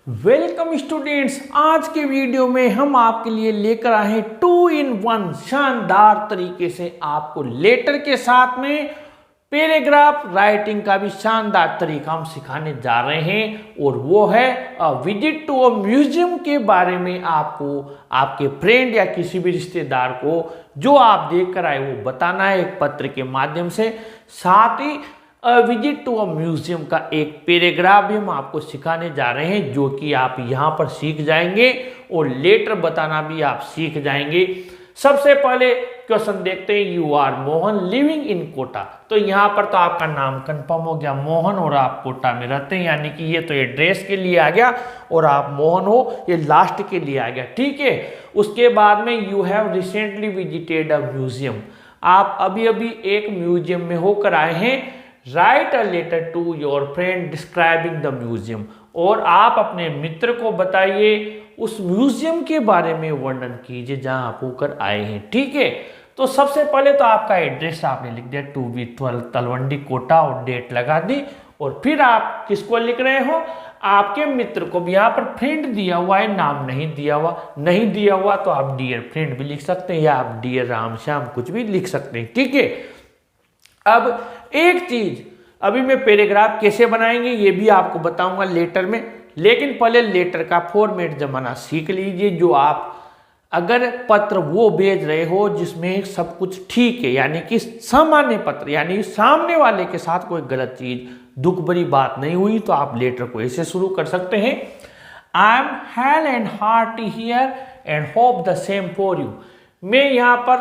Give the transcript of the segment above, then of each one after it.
Welcome students, आज के video में हम आपके लिए लेकर आए हैं 2 in 1 शानदार तरीके से आपको लेटर के साथ में पैराग्राफ राइटिंग का भी शानदार तरीका हम सिखाने जा रहे हैं। और वो है विजिट टू अ म्यूजियम के बारे में आपको आपके फ्रेंड या किसी भी रिश्तेदार को जो आप देख कर आए वो बताना है एक पत्र के माध्यम से। साथ ही विजिट टू अ म्यूजियम का एक पैराग्राफ भी हम आपको सिखाने जा रहे हैं जो कि आप यहाँ पर सीख जाएंगे और लेटर बताना भी आप सीख जाएंगे। सबसे पहले क्वेश्चन देखते हैं, you are Mohan living in Kota. तो यहाँ पर तो आपका नाम कंफर्म हो गया मोहन और आप कोटा में रहते हैं, यानी कि ये तो एड्रेस के लिए आ गया और आप मोहन हो ये लास्ट के लिए आ गया। ठीक है, उसके बाद में you have recently visited a museum, आप अभी अभी एक म्यूजियम में होकर आए हैं। Write a letter to your friend describing the museum, और आप अपने मित्र को बताइए उस म्यूजियम के बारे में वर्णन कीजिए जहां आप होकर आए हैं। ठीक है, तो सबसे पहले तो आपका एड्रेस आपने लिख दिया 2B12 तलवंडी कोटा और डेट लगा दी। और फिर आप किसको लिख रहे हो, आपके मित्र को भी यहाँ पर फ्रेंड दिया हुआ है, नाम नहीं दिया हुआ तो आप डियर फ्रेंड भी लिख सकते हैं या आप डियर राम श्याम कुछ भी लिख सकते हैं। ठीक है, अब एक चीज अभी मैं पैराग्राफ कैसे बनाएंगे ये भी आपको बताऊंगा लेटर में, लेकिन पहले लेटर का फॉर्मेट जमाना सीख लीजिए। जो आप अगर पत्र वो भेज रहे हो जिसमें सब कुछ ठीक है, यानी कि सामान्य पत्र, यानी सामने वाले के साथ कोई गलत चीज दुख भरी बात नहीं हुई, तो आप लेटर को ऐसे शुरू कर सकते हैं, I am hello and hearty here and hope the same for you. मैं यहाँ पर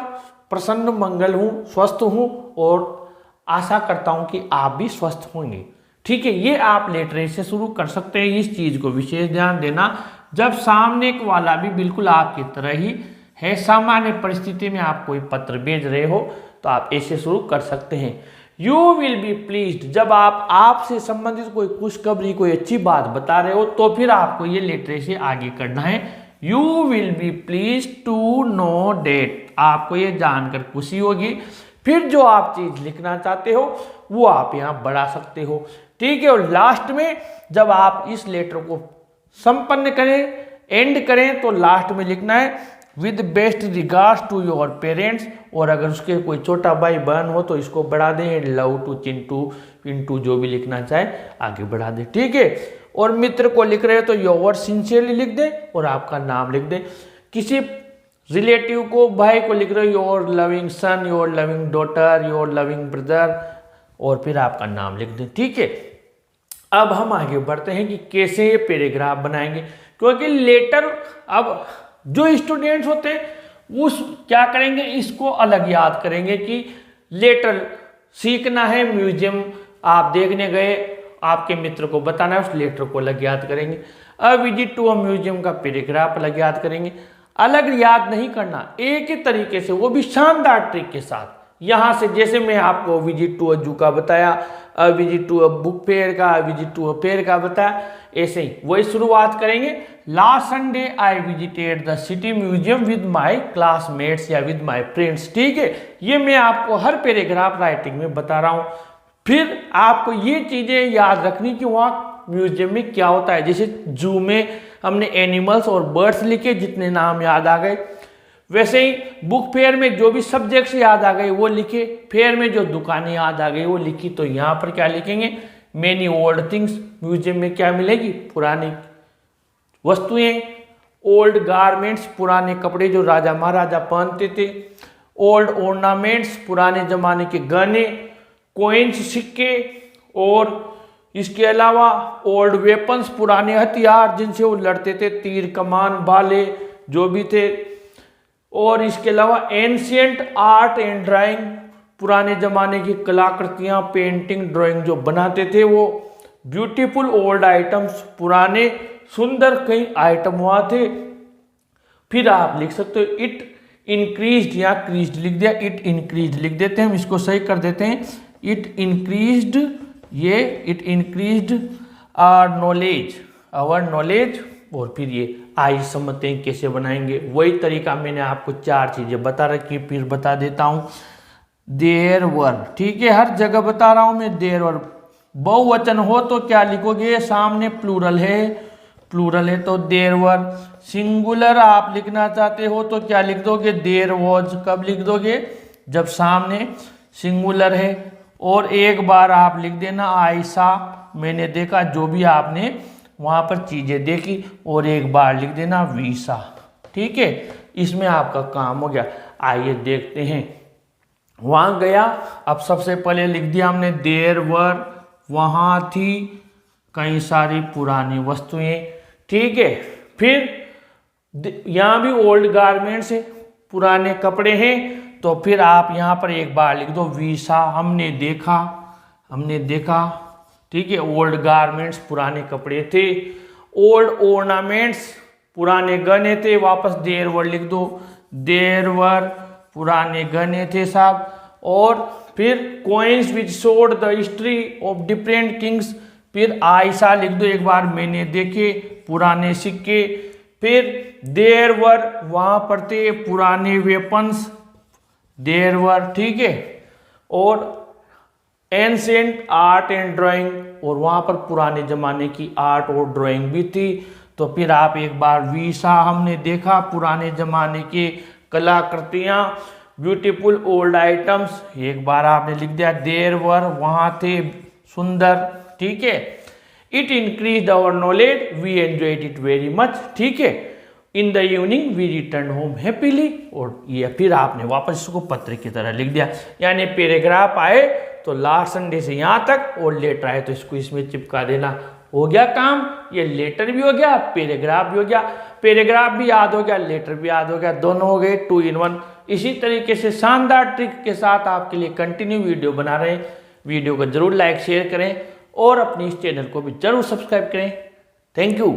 प्रसन्न मंगल हूँ, स्वस्थ हूँ और आशा करता हूं कि आप भी स्वस्थ होंगे। ठीक है, ये आप लेटर से शुरू कर सकते हैं। इस चीज को विशेष ध्यान देना, जब सामने वाला भी बिल्कुल आपकी तरह ही है, सामान्य परिस्थिति में आप कोई पत्र भेज रहे हो तो आप ऐसे शुरू कर सकते हैं। यू विल बी प्लीज्ड, जब आप आपसे संबंधित कोई खुशखबरी कोई अच्छी बात बता रहे हो तो फिर आपको ये लेटर से आगे करना है। You will be pleased to know that, आपको ये जानकर खुशी होगी। फिर जो आप चीज लिखना चाहते हो वो आप यहाँ बढ़ा सकते हो। ठीक है, और लास्ट में जब आप इस लेटर को संपन्न करें, एंड करें, तो लास्ट में लिखना है with best regards to your parents, और अगर उसके कोई छोटा भाई बहन हो तो इसको बढ़ा दें, लव टू चिंटू पिंटू, जो भी लिखना चाहे आगे बढ़ा दें। ठीक है, और मित्र को लिख रहे हो तो योर सिंसियरली लिख दें और आपका नाम लिख दें। किसी रिलेटिव को, भाई को लिख रहे हो your loving son, your loving daughter, your loving brother, और फिर आपका नाम लिख दें। ठीक है, अब हम आगे बढ़ते हैं कि कैसे ये पैराग्राफ बनाएंगे, क्योंकि लेटर अब जो स्टूडेंट्स होते हैं उस क्या करेंगे, इसको अलग याद करेंगे कि लेटर सीखना है, म्यूजियम आप देखने गए, आपके मित्र को बताना है, उस लेटर को अलग याद करेंगे। अब विजिट टू अ म्यूजियम का पैराग्राफ अलग याद करेंगे। अलग याद नहीं करना, एक ही तरीके से, वो भी शानदार ट्रिक के साथ। यहां से जैसे मैं आपको विजिट टू अ जू का बताया, visit to a book fair का, विजिट टू अ फेयर का बताया, ऐसे ही वही शुरुआत करेंगे। Last Sunday I visited the city museum with my classmates या विद माय फ्रेंड्स। ठीक है, ये मैं आपको हर पैराग्राफ राइटिंग में बता रहा हूं। फिर आपको ये चीजें याद रखनी कि वहाँ म्यूजियम में क्या होता है। जैसे जू में हमने एनिमल्स और बर्ड्स लिखे, जितने नाम याद आ गए, वैसे ही बुक फेयर में जो भी सब्जेक्ट्स याद आ गए वो लिखे, फेयर में जो दुकानें याद आ गई वो लिखी। तो यहाँ पर क्या लिखेंगे, मेनी ओल्ड थिंग्स, म्यूजियम में क्या मिलेगी, पुरानी वस्तुएं, ओल्ड गारमेंट्स, पुराने कपड़े जो राजा महाराजा पहनते थे, ओल्ड ऑर्नामेंट्स, पुराने जमाने के गहने, कॉइन्स सिक्के, और इसके अलावा ओल्ड वेपन्स, पुराने हथियार जिनसे वो लड़ते थे, तीर कमान भाले जो भी थे, और इसके अलावा एंशियंट आर्ट एंड ड्राइंग, पुराने जमाने की कलाकृतियां, पेंटिंग ड्राइंग जो बनाते थे वो, ब्यूटीफुल ओल्ड आइटम्स, पुराने सुंदर कई आइटम वहाँ थे। फिर आप लिख सकते हो इट इंक्रीज्ड, या क्रीज्ड लिख दिया, इट इंक्रीज्ड लिख देते हैं, हम इसको सही कर देते हैं, इट इंक्रीज्ड, ये इट इंक्रीज्ड आवर नॉलेज, और फिर ये आई समझते हैं कैसे बनाएंगे। वही तरीका मैंने आपको 4 चीजें बता रखी, फिर बता देता हूं। देयर वर, ठीक है, हर जगह बता रहा हूं मैं, देयर वर। बहुवचन हो तो क्या लिखोगे, सामने प्लूरल है प्लूरल है तो देयर वर। सिंगुलर आप लिखना चाहते हो तो क्या लिख दोगे, देयर वॉज। कब लिख दोगे, जब सामने सिंगुलर है। और एक बार आप लिख देना आई सा, मैंने देखा, जो भी आपने वहां पर चीजें देखी। और एक बार लिख देना वी सा। ठीक है, इसमें आपका काम हो गया। आइए देखते हैं, वहां गया। अब सबसे पहले लिख दिया हमने देयर वर, वहां थी कई सारी पुरानी वस्तुएं। ठीक है, फिर यहां भी ओल्ड गारमेंट्स है, पुराने कपड़े हैं, तो फिर आप यहां पर एक बार लिख दो वी सा, हमने देखा, हमने देखा। ठीक है, ओल्ड गारमेंट्स पुराने कपड़े थे। ओल्ड ऑर्नामेंट्स पुराने गहने थे, वापस देयर वर लिख दो, देयर वर पुराने गहने थे साहब। और फिर coins which showed the history of different Kings, फिर आयशा लिख दो एक बार, मैंने देखे पुराने सिक्के। फिर देयर वर वहां पर थे पुराने वेपन्स, देयर वर। ठीक है, और एंशिएंट आर्ट एंड ड्राइंग, और वहां पर पुराने जमाने की आर्ट और ड्राइंग भी थी। तो फिर आप एक बार वीसा, हमने देखा पुराने जमाने की कलाकृतियां, ब्यूटीफुल ओल्ड आइटम्स, एक बार आपने लिख दिया देयर वर, वहां थे सुंदर। ठीक है, it increase our knowledge, we enjoyed it very much. ठीक है, in the evening we return home happily. और ये फिर आपने वापस इसको पत्र की तरह लिख दिया, यानी पैराग्राफ आए तो लास्ट संडे से यहाँ तक, और लेटर आए तो इसको इसमें चिपका देना। हो गया काम, ये लेटर भी हो गया, पैराग्राफ भी हो गया। पैराग्राफ भी याद हो गया, लेटर भी याद हो गया, दोनों हो गए 2 in 1। इसी तरीके से शानदार ट्रिक के साथ आपके लिए कंटिन्यू वीडियो बना रहे हैं। वीडियो को जरूर लाइक शेयर करें और अपनी इस चैनल को भी जरूर सब्सक्राइब करें। Thank you.